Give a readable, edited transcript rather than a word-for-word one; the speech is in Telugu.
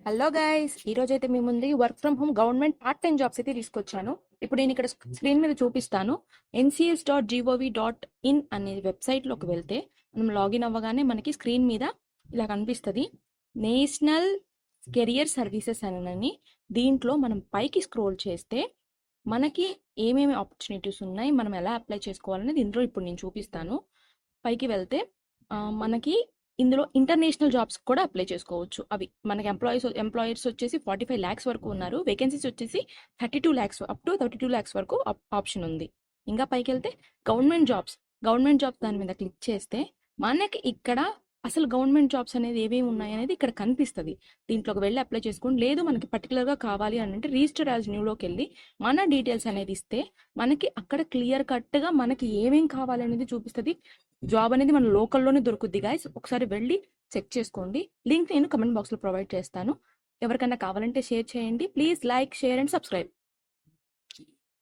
హలో గైస్, ఈ రోజు అయితే మీ ముందు work from home government part time jobs అయితే తీసుకొచ్చాను. ఇప్పుడు నేను ఇక్కడ స్క్రీన్ మీద చూపిస్తాను. ncs.gov.in అనే వెబ్సైట్లోకి వెళ్తే మనం లాగిన్ అవ్వగానే మనకి స్క్రీన్ మీద ఇలా కనిపిస్తుంది, నేషనల్ కెరియర్ సర్వీసెస్ అని. దీంట్లో మనం పైకి స్క్రోల్ చేస్తే మనకి ఏమేమి ఆపర్చునిటీస్ ఉన్నాయి, మనం ఎలా అప్లై చేసుకోవాలనేది ఇందులో ఇప్పుడు నేను చూపిస్తాను. పైకి వెళ్తే మనకి ఇందులో ఇంటర్నేషనల్ జాబ్స్ కూడా అప్లై చేసుకోవచ్చు. అవి మనకి ఎంప్లాయర్స్ వచ్చేసి 45 lakhs వరకు ఉన్నారు. వేకెన్సీస్ వచ్చేసి 32 lakhs అప్ టు 32 lakhs వరకు ఆప్షన్ ఉంది. ఇంకా పైకి వెళ్తే గవర్నమెంట్ జాబ్స్ దాని మీద క్లిక్ చేస్తే మనకి ఇక్కడ అసలు గవర్నమెంట్ జాబ్స్ అనేది ఏవేమి ఉన్నాయి అనేది ఇక్కడ కనిపిస్తుంది. దీంట్లోకి వెళ్ళి అప్లై చేసుకోండి. లేదు మనకి పర్టికులర్గా కావాలి అని అంటే రిజిస్టర్ యాజ్ న్యూలోకి వెళ్ళి మన డీటెయిల్స్ అనేది ఇస్తే మనకి అక్కడ క్లియర్ కట్గా మనకి ఏమేం కావాలి అనేది చూపిస్తుంది. జాబ్ అనేది మన లోకల్లోనే దొరుకుద్ది గైస్. ఒకసారి వెళ్ళి చెక్ చేసుకోండి. లింక్ నేను కమెంట్ బాక్స్లో ప్రొవైడ్ చేస్తాను. ఎవరికైనా కావాలంటే షేర్ చేయండి. Please like, share and subscribe.